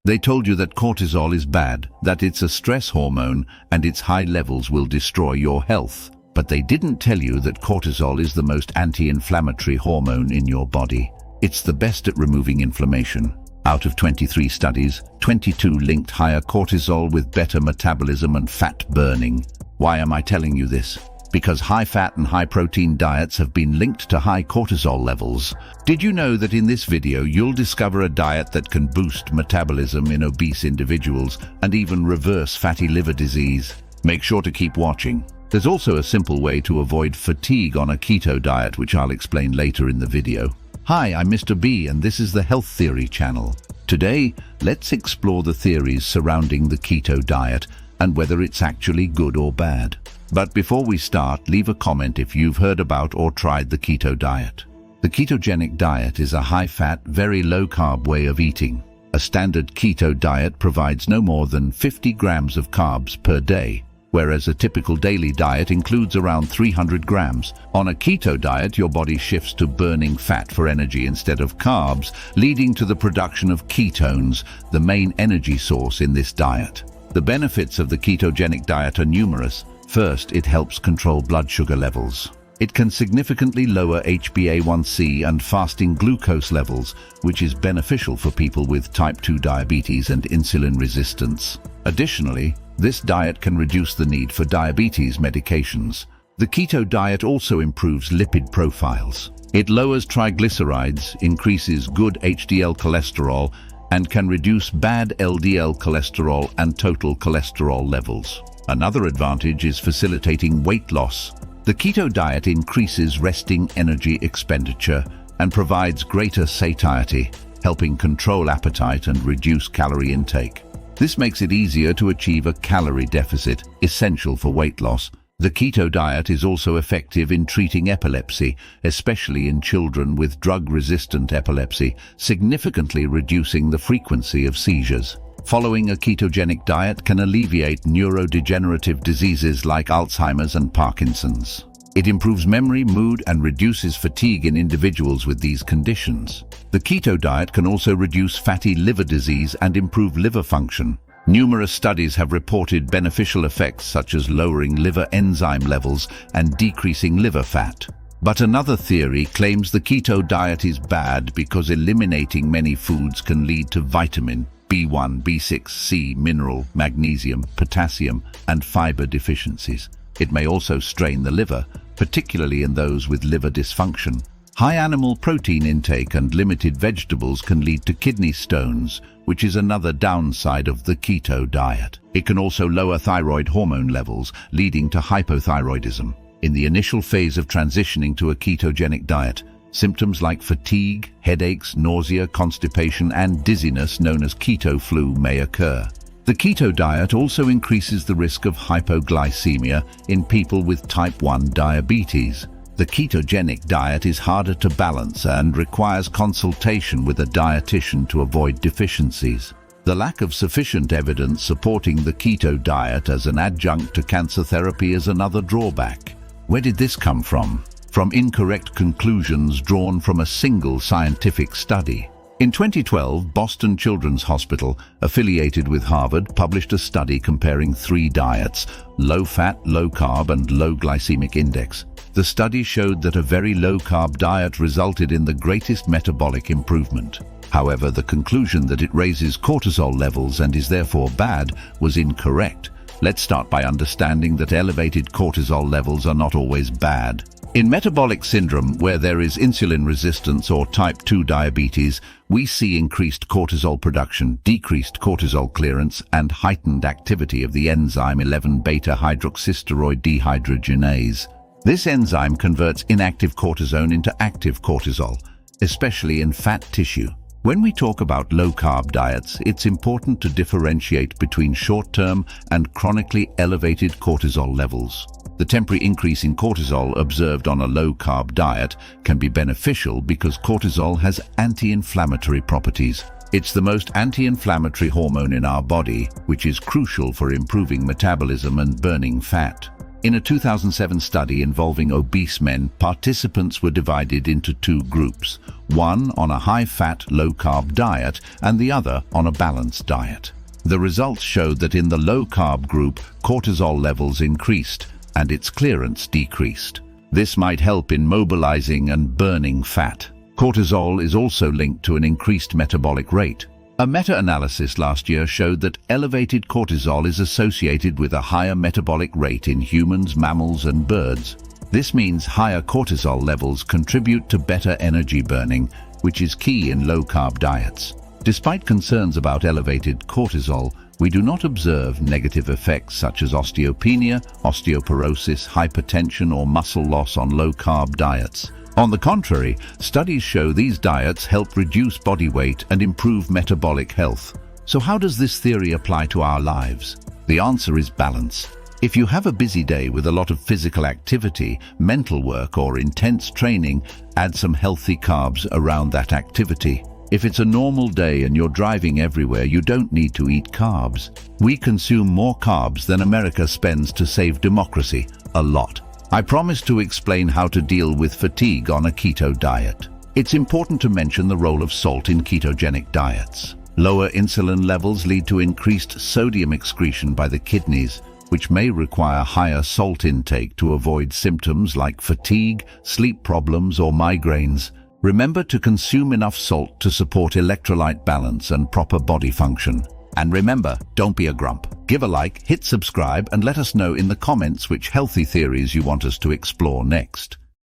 They told you that cortisol is bad, that it's a stress hormone, and its high levels will destroy your health. But they didn't tell you that cortisol is the most anti-inflammatory hormone in your body. It's the best at removing inflammation. Out of 23 studies, 22 linked higher cortisol with better metabolism and fat burning. Why am I telling you this? Because high-fat and high-protein diets have been linked to high cortisol levels. Did you know that in this video you'll discover a diet that can boost metabolism in obese individuals and even reverse fatty liver disease? Make sure to keep watching. There's also a simple way to avoid fatigue on a keto diet, which I'll explain later in the video. Hi, I'm Mr. B, and this is the Health Theory channel. Today, let's explore the theories surrounding the keto diet and whether it's actually good or bad. But before we start, leave a comment if you've heard about or tried the keto diet. The ketogenic diet is a high-fat, very low-carb way of eating. A standard keto diet provides no more than 50 grams of carbs per day, whereas a typical daily diet includes around 300 grams. On a keto diet, your body shifts to burning fat for energy instead of carbs, leading to the production of ketones, the main energy source in this diet. The benefits of the ketogenic diet are numerous. First, it helps control blood sugar levels. It can significantly lower HbA1c and fasting glucose levels, which is beneficial for people with type 2 diabetes and insulin resistance. Additionally, this diet can reduce the need for diabetes medications. The keto diet also improves lipid profiles. It lowers triglycerides, increases good HDL cholesterol, and can reduce bad LDL cholesterol and total cholesterol levels. Another advantage is facilitating weight loss. The keto diet increases resting energy expenditure and provides greater satiety, helping control appetite and reduce calorie intake. This makes it easier to achieve a calorie deficit, essential for weight loss. The keto diet is also effective in treating epilepsy, especially in children with drug-resistant epilepsy, significantly reducing the frequency of seizures. Following a ketogenic diet can alleviate neurodegenerative diseases like Alzheimer's and Parkinson's. It improves memory, mood, and reduces fatigue in individuals with these conditions. The keto diet can also reduce fatty liver disease and improve liver function. Numerous studies have reported beneficial effects such as lowering liver enzyme levels and decreasing liver fat. But another theory claims the keto diet is bad because eliminating many foods can lead to vitamin B1, B6, C, mineral, magnesium, potassium, and fiber deficiencies. It may also strain the liver, particularly in those with liver dysfunction. High animal protein intake and limited vegetables can lead to kidney stones, which is another downside of the keto diet. It can also lower thyroid hormone levels, leading to hypothyroidism. In the initial phase of transitioning to a ketogenic diet, symptoms like fatigue, headaches, nausea, constipation, and dizziness known as keto flu may occur. The keto diet also increases the risk of hypoglycemia in people with type 1 diabetes. The ketogenic diet is harder to balance and requires consultation with a dietitian to avoid deficiencies. The lack of sufficient evidence supporting the keto diet as an adjunct to cancer therapy is another drawback. Where did this come from? From incorrect conclusions drawn from a single scientific study. In 2012, Boston Children's Hospital, affiliated with Harvard, published a study comparing 3 diets: low-fat, low-carb, and low glycemic index. The study showed that a very low-carb diet resulted in the greatest metabolic improvement. However, the conclusion that it raises cortisol levels and is therefore bad was incorrect. Let's start by understanding that elevated cortisol levels are not always bad. In metabolic syndrome, where there is insulin resistance or type 2 diabetes, we see increased cortisol production, decreased cortisol clearance, and heightened activity of the enzyme 11-beta-hydroxysteroid dehydrogenase. This enzyme converts inactive cortisone into active cortisol, especially in fat tissue. When we talk about low-carb diets, it's important to differentiate between short-term and chronically elevated cortisol levels. The temporary increase in cortisol observed on a low-carb diet can be beneficial because cortisol has anti-inflammatory properties. It's the most anti-inflammatory hormone in our body, which is crucial for improving metabolism and burning fat. In a 2007 study involving obese men, participants were divided into two groups, one on a high-fat, low-carb diet and the other on a balanced diet. The results showed that in the low-carb group, cortisol levels increased and its clearance decreased. This might help in mobilizing and burning fat. Cortisol is also linked to an increased metabolic rate. A meta-analysis last year showed that elevated cortisol is associated with a higher metabolic rate in humans, mammals, and birds. This means higher cortisol levels contribute to better energy burning, which is key in low-carb diets. Despite concerns about elevated cortisol, we do not observe negative effects such as osteopenia, osteoporosis, hypertension, or muscle loss on low-carb diets. On the contrary, studies show these diets help reduce body weight and improve metabolic health. So how does this theory apply to our lives? The answer is balance. If you have a busy day with a lot of physical activity, mental work, or intense training, add some healthy carbs around that activity. If it's a normal day and you're driving everywhere, you don't need to eat carbs. We consume more carbs than America spends to save democracy, a lot. I promise to explain how to deal with fatigue on a keto diet. It's important to mention the role of salt in ketogenic diets. Lower insulin levels lead to increased sodium excretion by the kidneys, which may require higher salt intake to avoid symptoms like fatigue, sleep problems, or migraines. Remember to consume enough salt to support electrolyte balance and proper body function. And remember, don't be a grump. Give a like, hit subscribe, and let us know in the comments which healthy theories you want us to explore next.